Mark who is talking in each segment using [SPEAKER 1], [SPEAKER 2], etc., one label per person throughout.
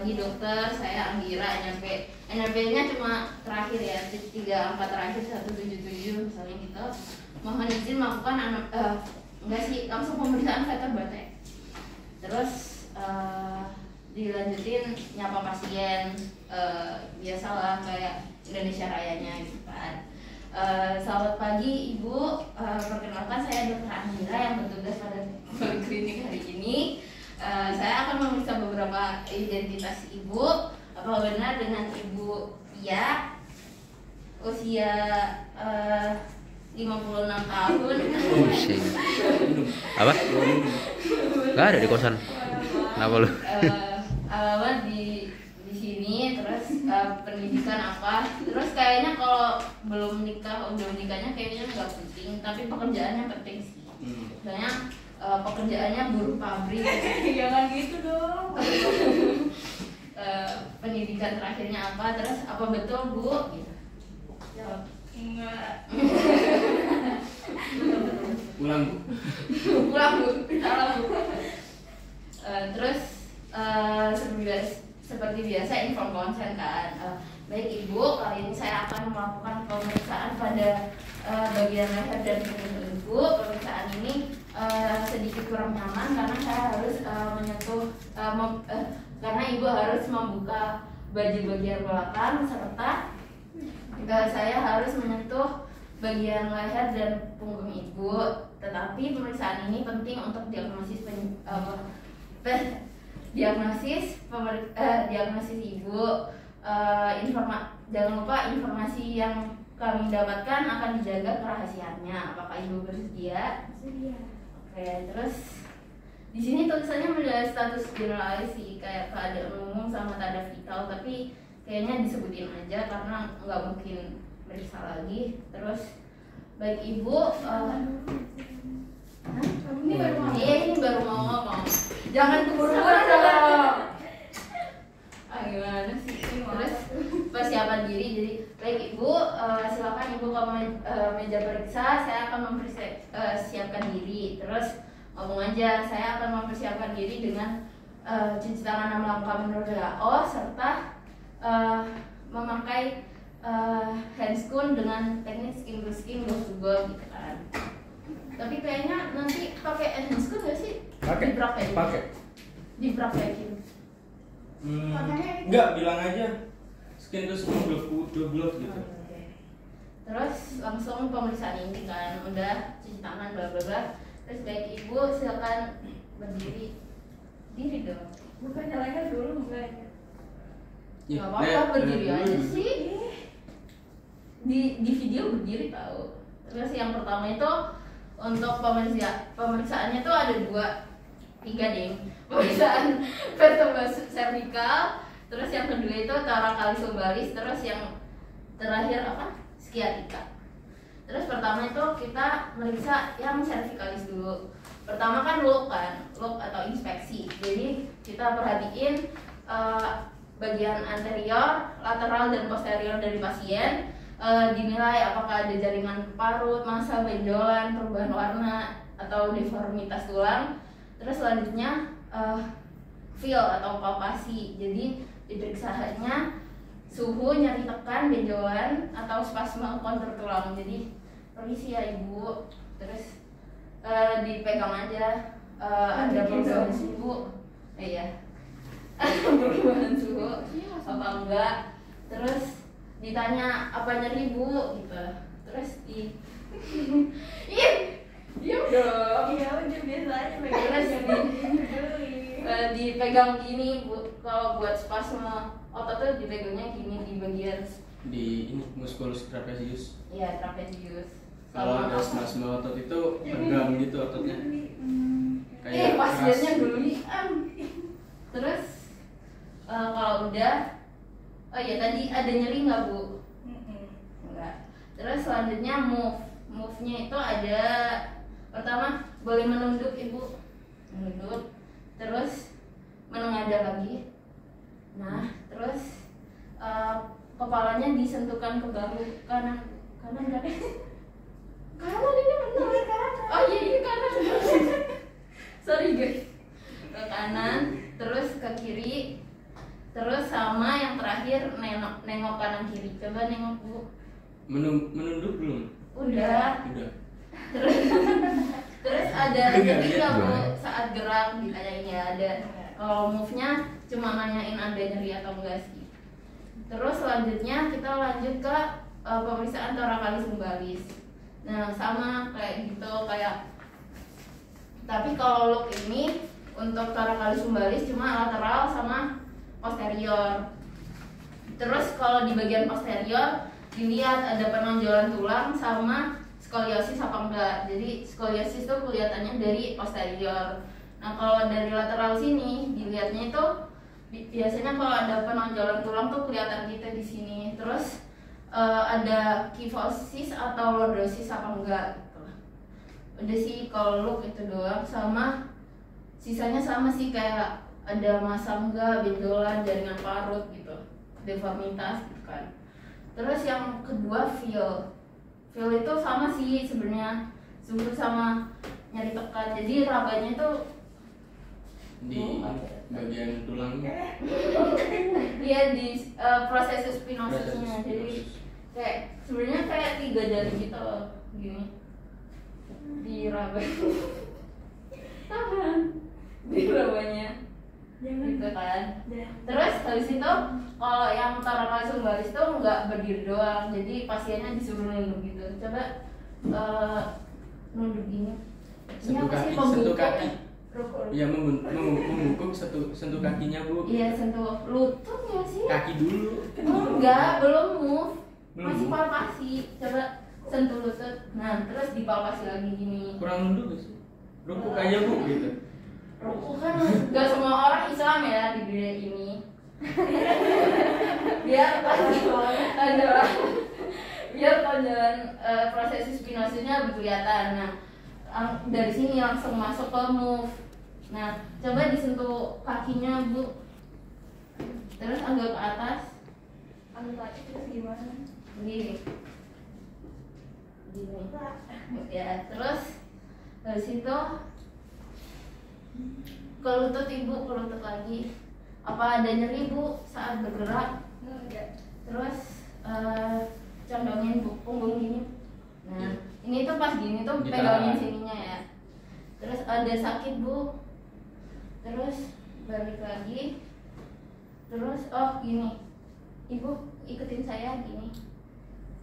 [SPEAKER 1] pagi dokter, saya Anggira, NRP-nya cuma terakhir ya, 3 angka terakhir 177 misalnya gitu. Mohon izin melakukan enggak sih, langsung pemeriksaan veter batek. Terus dilanjutin nyapa pasien, biasalah kayak Indonesia Rayanya gitu kan. Selamat pagi Ibu, perkenalkan saya Dr. Anggira yang bertugas pada klinik hari ini. Saya akan memeriksa beberapa identitas Ibu. Apa benar dengan Ibu Pia, usia 56 tahun?
[SPEAKER 2] Apa? Gak ada di kosan. Kenapa lu?
[SPEAKER 1] Alamat di sini, terus pendidikan apa? Terus kayaknya kalau belum nikahnya kayaknya nggak penting, tapi pekerjaannya penting sih. Soalnya pekerjaannya buruh pabrik.
[SPEAKER 3] Jangan gitu dong.
[SPEAKER 1] Pendidikan terakhirnya apa? Terus apa betul Bu? Gitu. Jawab.
[SPEAKER 3] Enggak.
[SPEAKER 4] Pulang Bu.
[SPEAKER 1] Pulang Bu. Salah Bu. Terus seperti biasa inform konsen kan. Baik Ibu, kali ini saya akan melakukan pemeriksaan pada bagian leher dan punggung Ibu. Pemeriksaan ini sedikit kurang nyaman karena saya harus menyentuh karena Ibu harus membuka baju bagian belakang serta saya harus menyentuh bagian leher dan punggung Ibu. Tetapi pemeriksaan ini penting untuk diagnosis diagnosis Ibu. Jangan lupa informasi yang kami dapatkan akan dijaga kerahasiaannya. Apakah Ibu bersedia?
[SPEAKER 3] Bersedia.
[SPEAKER 1] Oke, terus di sini tulisannya menilai status generalis sih, kayak keadaan umum sama tanda vital, tapi kayaknya disebutin aja karena nggak mungkin meriksa lagi. Terus baik Ibu,
[SPEAKER 3] Ini baru mau.
[SPEAKER 1] Iya, ini baru mau ngomong. Jangan keburu-buru dong. Gimana sih? Terus persiapan diri. Jadi baik Ibu, silakan Ibu ke meja periksa. Saya akan mempersiapkan diri. Terus ngomong aja, saya akan mempersiapkan diri dengan cuci tangan 6 langkah menurut WHO serta memakai handscoon dengan teknik skin to skin, ghost to ghost gitu kan. Tapi kayaknya nanti pakai handscoon nggak sih?
[SPEAKER 4] Pakai.
[SPEAKER 1] Dipraktekin.
[SPEAKER 4] Enggak, bilang aja skin to skin glove gitu.
[SPEAKER 1] Oke. Terus langsung pemeriksaan ini kan, udah cuci tangan bla bla bla. Terus baik Ibu silakan berdiri. Diri dong.
[SPEAKER 3] Bukannya leher dulu bukan.
[SPEAKER 1] Gak apa-apa, berdiri aja sih. Di video berdiri tahu. Terus yang pertama itu untuk pemeriksaannya tuh ada 3 deh. Pemeriksaan vertebra cervical, terus yang kedua itu thoracalis lumbalis, terus yang terakhir apa? Sciatica. Terus pertama itu kita meriksa yang cervicalis dulu. Pertama kan look atau inspeksi. Jadi kita perhatiin bagian anterior, lateral dan posterior dari pasien. Dinilai apakah ada jaringan parut, massa, benjolan, perubahan warna atau deformitas tulang. Terus selanjutnya feel atau palpasi. Jadi diperiksanya suhu, nyeri tekan, benjolan atau spasme kontur tulang. Jadi permisi ya Ibu. Terus dipegang aja ada perubahan suhu. Iya. Perubahan suhu apa enggak? Terus ditanya apa nyeri Bu gitu. Terus diam dong.
[SPEAKER 3] Iya, udah biasa aja
[SPEAKER 1] Terus dipegang gini Bu. Kalau buat spasme otot tuh dipegangnya gini di bagian
[SPEAKER 4] Di ini musculus trapezius.
[SPEAKER 1] Iya, trapezius.
[SPEAKER 4] Kalau ada spasme otot itu tegang gitu ototnya.
[SPEAKER 1] Pasiennya dulu nih. Terus kalau udah, oh iya tadi ada nyeri nggak Bu? Enggak. Terus selanjutnya move-nya itu ada pertama boleh menunduk Ibu, menunduk. Terus menengadah lagi. Nah, terus kepalanya disentuhkan ke bahu kanan kan? Kanan ini benar kanan. Oh iya ini kanan. Sorry guys. Ke kanan, terus ke kiri. Terus sama yang terakhir nengok kanan kiri. Coba nengok Bu.
[SPEAKER 4] Menunduk belum?
[SPEAKER 1] Udah.
[SPEAKER 4] Udah.
[SPEAKER 1] Terus ada
[SPEAKER 4] Enggak,
[SPEAKER 1] jadi
[SPEAKER 4] lihat
[SPEAKER 1] Bu
[SPEAKER 2] gua.
[SPEAKER 1] saat gerak ditanyain ya ada. Kalau move-nya cuma nanyain ada nyeri atau enggak sih. Terus selanjutnya kita lanjut ke pemeriksaan thoracalis lumbalis. Nah sama kayak gitu kayak. Tapi kalau look ini untuk thoracalis lumbalis cuma lateral sama posterior. Terus kalau di bagian posterior dilihat ada penonjolan tulang sama skoliosis apa enggak. Jadi skoliosis itu kelihatannya dari posterior. Nah kalau dari lateral sini dilihatnya itu biasanya kalau ada penonjolan tulang tuh kelihatan gitu di sini. Terus ada kyphosis atau lordosis apa enggak gitu. Udah sih kalau look itu doang, sama sisanya sama sih kayak ada masa enggak, benjolan, jaringan parut gitu, deformitas gitu kan. Terus yang kedua feel itu sama sih sebenarnya, suhu sama nyari tekan. Jadi rabanya itu
[SPEAKER 4] Di bagian tulangnya.
[SPEAKER 1] dia di proses spinosisnya. Jadi kayak sebenarnya kayak 3 jari gitu loh, gini di raba. Tahan di rabanya gitu kan. Terus habis itu kalau yang thoracalis lumbalis itu nggak berdiri doang, jadi pasiennya disuruh nunduk gitu. Coba nunduk gini. Ini
[SPEAKER 4] Sentuh
[SPEAKER 1] apa sih,
[SPEAKER 4] kaki, sentuh
[SPEAKER 1] pembungkuk
[SPEAKER 4] kaki.
[SPEAKER 1] ya? Rukuk.
[SPEAKER 4] Ya membungkuk sentuh kakinya Bu.
[SPEAKER 1] Iya, sentuh lutut ya sih.
[SPEAKER 4] Kaki dulu.
[SPEAKER 1] Enggak, belum move.
[SPEAKER 4] Belum
[SPEAKER 1] Masih
[SPEAKER 4] move?
[SPEAKER 1] palpasi. Coba sentuh lutut. Nah, terus dipalpasi lagi gini.
[SPEAKER 4] Kurang nunduk gak sih? Rukuk aja Bu gitu.
[SPEAKER 1] Rukuk kan nggak semua orang Islam ya di dunia ini. Biar tonjolan biar tonjolan proses spinosisnya lebih kelihatan. Nah, dari sini langsung masuk ke move. Nah, coba disentuh kakinya Bu. Terus agak ke atas.
[SPEAKER 3] Ambil lagi terus gimana?
[SPEAKER 1] Gini. Ya, terus dari situ ke lutut Ibu, ke lutut lagi. Apa ada nyeri Bu saat bergerak?
[SPEAKER 3] Enggak.
[SPEAKER 1] Terus condongin Bu punggung gini. Nah, ini tuh pas gini tuh
[SPEAKER 4] Ditahan.
[SPEAKER 1] pegangin sininya ya. Terus ada sakit Bu. Terus balik lagi. Terus gini. Ibu ikutin saya gini.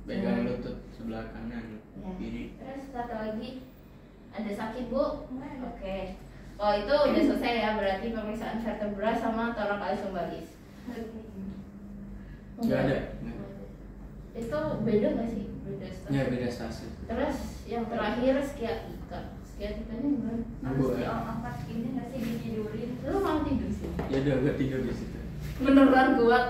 [SPEAKER 4] Pegang lutut sebelah kanan,
[SPEAKER 1] Ya.
[SPEAKER 4] kiri.
[SPEAKER 1] Terus satu lagi. Ada sakit Bu?
[SPEAKER 3] Enggak.
[SPEAKER 1] Oke. Oh itu udah selesai ya, berarti pemeriksaan vertebra sama thoracalis lumbalis.
[SPEAKER 4] Nggak ada.
[SPEAKER 1] Itu beda nggak sih? Beda stasiun.
[SPEAKER 4] Ya beda stasiun.
[SPEAKER 1] Terus yang terakhir skiatika. Skiatikanya gimana?
[SPEAKER 3] Harus
[SPEAKER 4] Bu,
[SPEAKER 3] diangkat ini nggak sih, ditidurin?
[SPEAKER 1] Lu mau tidur sih?
[SPEAKER 4] Ya udah gua tidur di situ.
[SPEAKER 1] Beneran kuat.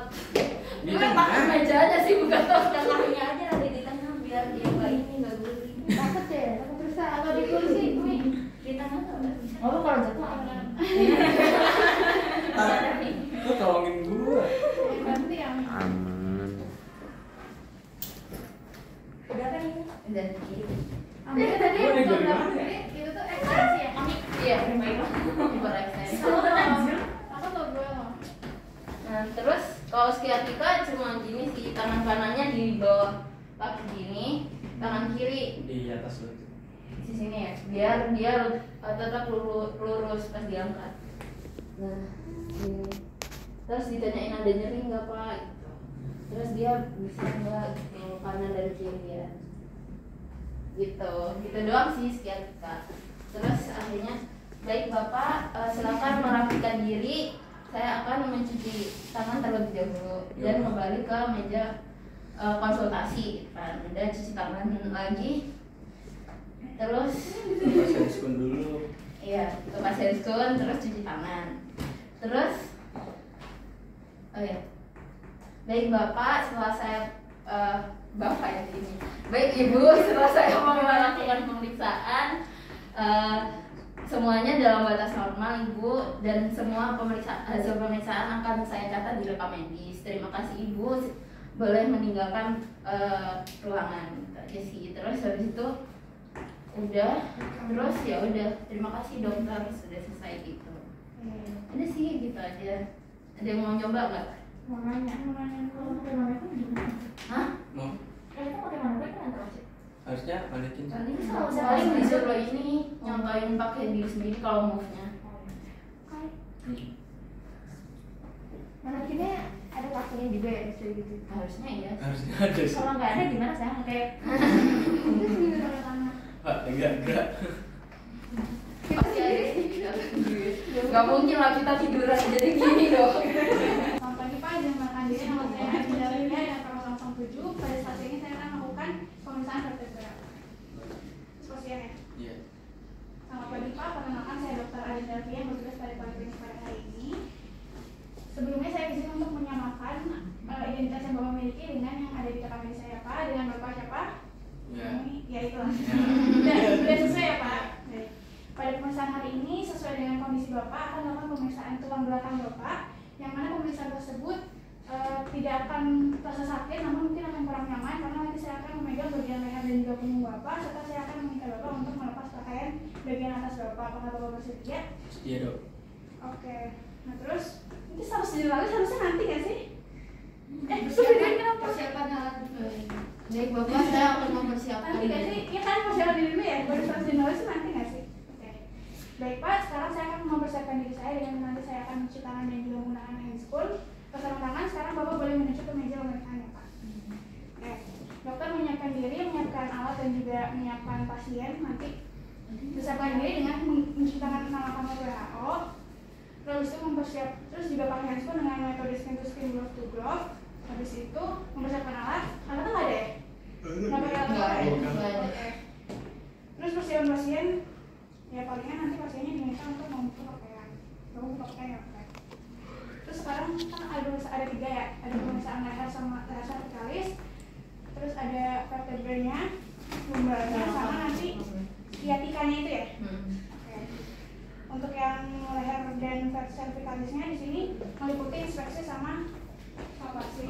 [SPEAKER 4] Di
[SPEAKER 1] Gue
[SPEAKER 4] tengah.
[SPEAKER 1] pakai meja aja sih, bukan
[SPEAKER 3] Tengahnya aja nanti di tengah biar dia nggak ini nggak guling.
[SPEAKER 1] takut ya, takut bisa atau di kursi gue.
[SPEAKER 3] Di tengah nggak bisa.
[SPEAKER 1] Oh lu kalau jatuh aman.
[SPEAKER 4] Lu tolongin gua.
[SPEAKER 3] Nanti yang
[SPEAKER 2] Aman.
[SPEAKER 3] udah kan ini.
[SPEAKER 1] Dan kiri.
[SPEAKER 3] Ambil tadi
[SPEAKER 4] Gua nih, gua di
[SPEAKER 3] gambar
[SPEAKER 4] mana?
[SPEAKER 3] gede, itu tuh ekstensi ya.
[SPEAKER 1] Iya, baiklah. Berekstensi.
[SPEAKER 3] Aku tau gue loh.
[SPEAKER 1] Nah, terus kalau skiatika cuma gini sih, tangan kanannya di bawah kaki gini, tangan kiri
[SPEAKER 4] Di atas lu.
[SPEAKER 1] di sini ya, biar dia tetap lurus pas diangkat. Nah, gini. Terus ditanyain ada nyeri nggak Pak? Gitu. Terus dia bisa nggak gitu, kanan dan kiri ya. Gitu doang sih skiatika. Terus akhirnya, baik Bapak, silakan merapikan diri. Saya akan mencuci tangan terlebih dahulu dan kembali ke meja konsultasi kan. Udah cuci tangan lagi. Terus
[SPEAKER 4] Pas handskun dulu.
[SPEAKER 1] iya, ke pasien skun, terus cuci tangan. Terus oh ya. Baik Bapak, setelah saya Bapak ya ini. Baik Ibu, setelah saya melakukan pemeriksaan semuanya dalam batas normal Ibu, dan semua hasil pemeriksaan akan saya catat di rekam medis. Terima kasih Ibu, boleh meninggalkan ruangan gitu aja sih. Terus habis itu udah, terus ya udah, terima kasih dokter, sudah selesai gitu. Udah sih gitu aja. Ada yang mau coba nggak?
[SPEAKER 3] Mau nanya kalau pakai manual gimana?
[SPEAKER 1] Hah?
[SPEAKER 4] Mau?
[SPEAKER 3] Kita pakai manual kan antara sih.
[SPEAKER 4] Harusnya balikin.
[SPEAKER 1] Paling disuruh ini nyontoin pakai diri sendiri kalau move-nya.
[SPEAKER 3] Mannequinnya ada kakinya juga ya kayak gitu.
[SPEAKER 1] Harusnya iya.
[SPEAKER 4] Harusnya ada sih.
[SPEAKER 3] Kalau nggak ada gimana sayang kayak itu juga pakai tangan.
[SPEAKER 4] Pak, enggak.
[SPEAKER 1] Pasti ada sih. Gak mungkin lah kita tiduran jadi gini dong.
[SPEAKER 5] Selamat pagi Pak, izin makan diri. Nama saya Adinda Lia dan nomor 07. Pada saat ini saya akan melakukan pemeriksaan vertebra. Terus pasien ya.
[SPEAKER 4] Iya.
[SPEAKER 5] Selamat pagi Pak, perkenalkan saya Dr. Adinda Lia yang bertugas pada poliklinik pada hari ini. Sebelumnya saya izin untuk menyamakan identitas yang Bapak miliki dengan yang ada di rekam medis saya Pak. Dengan Bapak siapa?
[SPEAKER 4] Ya.
[SPEAKER 5] Ini, ya itulah.
[SPEAKER 4] Ya.
[SPEAKER 5] Sudah sesuai ya Pak. Baik. Pada pemeriksaan hari ini sesuai dengan kondisi Bapak akan dilakukan pemeriksaan tulang belakang Bapak, yang mana pemeriksaan tersebut tidak akan terasa sakit, namun mungkin akan kurang nyaman karena nanti saya akan memegang bagian leher dan juga punggung Bapak, serta saya akan meminta Bapak untuk melepas pakaian bagian atas Bapak. Apakah Bapak bersedia?
[SPEAKER 4] Iya dok.
[SPEAKER 5] Oke. Nah terus ini harus dilalui harusnya nanti nggak sih?
[SPEAKER 1] Persiapan kenapa? Persiapan alat. Baik Bapak, saya akan mempersiapkan.
[SPEAKER 5] Nanti nggak sih? Ya kan persiapan diri dulu ya. Baru harus dilalui itu nanti nggak sih? Oke. Baik Pak, sekarang saya akan mempersiapkan diri saya dengan nanti saya akan mencuci tangan dan juga menggunakan handscoon. Sarung tangan, sekarang Bapak boleh menuju ke meja pemeriksaan ya Pak. Oke. Dokter menyiapkan diri, menyiapkan alat dan juga menyiapkan pasien. Nanti bersiapkan diri dengan mencuci tangan nama kamu WHO. Terus itu terus juga pakai handphone dengan metode skin to skin, glove to glove. Habis itu mempersiapkan alat nggak ada ya? Nggak pakai alat
[SPEAKER 1] Nggak
[SPEAKER 5] ya?
[SPEAKER 1] ada.
[SPEAKER 5] Oke. Terus persiapan pasien, ya palingan nanti pasiennya diminta untuk membuka pakaian. Kamu buka pakaian ya? Oke. Terus sekarang kan ada 3 ya, ada pemeriksaan leher sama leher cervicalis. Terus ada vertebranya, lumbalnya, sama nanti sciaticanya itu ya. Oke. Untuk yang leher dan cervicalisnya di sini meliputi inspeksi sama palpasi.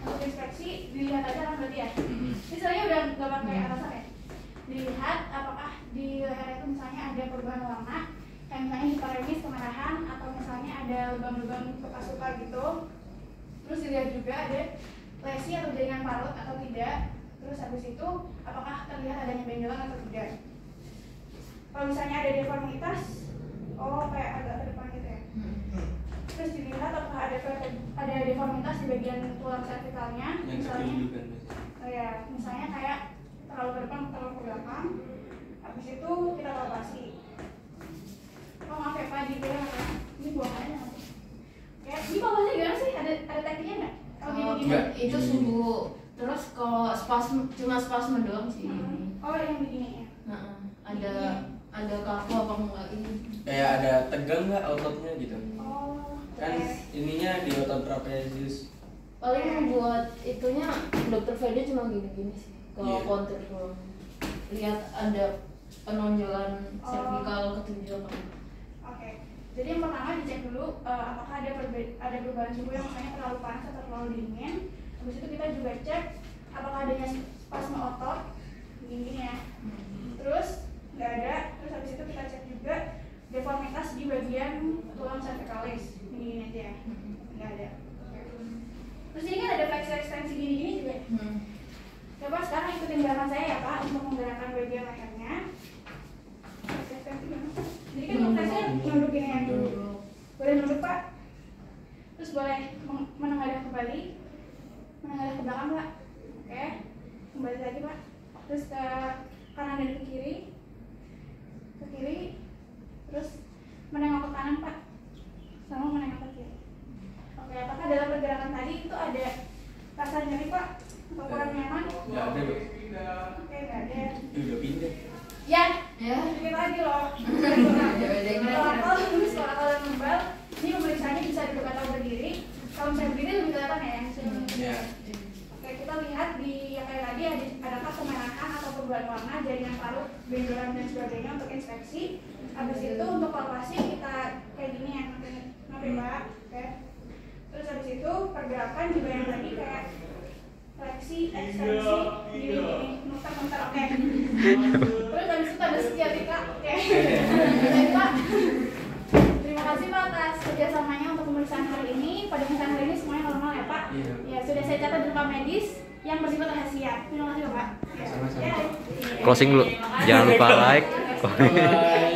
[SPEAKER 5] Untuk inspeksi dilihat aja kan berarti ya. Ini soalnya udah nggak pakai atasan ya. Dilihat apakah di leher itu misalnya ada perubahan warna, kayak misalnya hiperemis, kemerahan, atau misalnya ada lubang-lubang bekas luka gitu. Terus dilihat juga ada lesi atau jaringan parut atau tidak. Terus habis itu apakah terlihat adanya benjolan atau tidak. Kalau misalnya ada deformitas, kayak agak ke depan gitu ya. Terus dilihat apakah ada deformitas di bagian tulang cervicalnya,
[SPEAKER 4] Yang
[SPEAKER 5] misalnya,
[SPEAKER 4] kecil juga nih.
[SPEAKER 5] misalnya kayak terlalu ke depan, terlalu ke belakang. Habis itu kita palpasi. Oh maaf ya Pak, dibilang apa? Ini buangannya apa? Ya, ini palpasi gimana sih? Ada tekniknya nggak? Kalau gini-gini?
[SPEAKER 4] Enggak.
[SPEAKER 1] Itu suhu. Terus kalau cuma spasme doang sih.
[SPEAKER 5] Oh yang begini ya?
[SPEAKER 1] Nah, ada kaku apa enggak ini?
[SPEAKER 4] Kayak ada tegang nggak ototnya gitu?
[SPEAKER 5] Oh,
[SPEAKER 4] Kan
[SPEAKER 5] oke.
[SPEAKER 4] ininya di otot trapezius.
[SPEAKER 1] Paling buat itunya dokter Fede cuma gini-gini sih. Kalau
[SPEAKER 4] Iya.
[SPEAKER 1] kontur doang. Lihat ada penonjolan cervical ketujuh apa enggak.
[SPEAKER 5] Oke. Jadi yang pertama dicek dulu apakah ada perubahan suhu yang misalnya terlalu panas atau terlalu dingin. Habis itu kita juga cek apakah adanya spasme otot begini ya. Terus nggak ada. Terus habis itu kita cek juga deformitas di bagian tulang cervicalis. Gini aja ya. Nggak ada. Oke. Terus ini kan ada flexor ekstensi gini-gini juga. Coba sekarang ikutin gerakan saya ya Pak untuk menggerakkan bagian lehernya. Flexor ekstensi gimana? Jadi kan flexor nunduk gini ya. Boleh nunduk Pak. Terus boleh menengadah kembali. Menengadah ke belakang Pak. Oke. Kembali lagi Pak. Terus ke kanan dan ke kiri. Ke kiri. Terus menengok ke kanan Pak. Sama menengok ke kiri. Oke, apakah dalam pergerakan tadi itu ada rasa nyeri Pak? Atau kurang nyaman?
[SPEAKER 4] Nggak ada dok.
[SPEAKER 5] Oke, nggak ada.
[SPEAKER 4] Udah pindah.
[SPEAKER 5] Ya,
[SPEAKER 1] Ya.
[SPEAKER 5] dikit lagi loh. Kalau dan membal, ini pemeriksaannya bisa duduk atau berdiri. Kalau misalnya berdiri lebih kelihatan ya.
[SPEAKER 4] Ya.
[SPEAKER 5] Oke, kita lihat di yang kayak tadi adakah kemerahan atau perubahan warna, jaringan parut, benjolan dan sebagainya untuk inspeksi. Habis itu untuk palpasi kita kayak gini ya, nanti Pak. Oke. Terus habis itu pergerakan juga yang tadi kayak fleksi, ekstensi, gini, muter-muter. Oke. Terus habis itu ada sciatica. Oke. Baik Pak. Terima kasih Pak atas kerjasamanya untuk pemeriksaan hari pemeriksaan hari ini semuanya normal ya Pak.
[SPEAKER 4] Iya.
[SPEAKER 5] Ya sudah saya catat di rekam medis yang bersifat rahasia. Terima kasih Bapak. Ya.
[SPEAKER 4] Sama-sama.
[SPEAKER 5] Ya.
[SPEAKER 2] Closing dulu. Jangan lupa like.
[SPEAKER 4] Bye.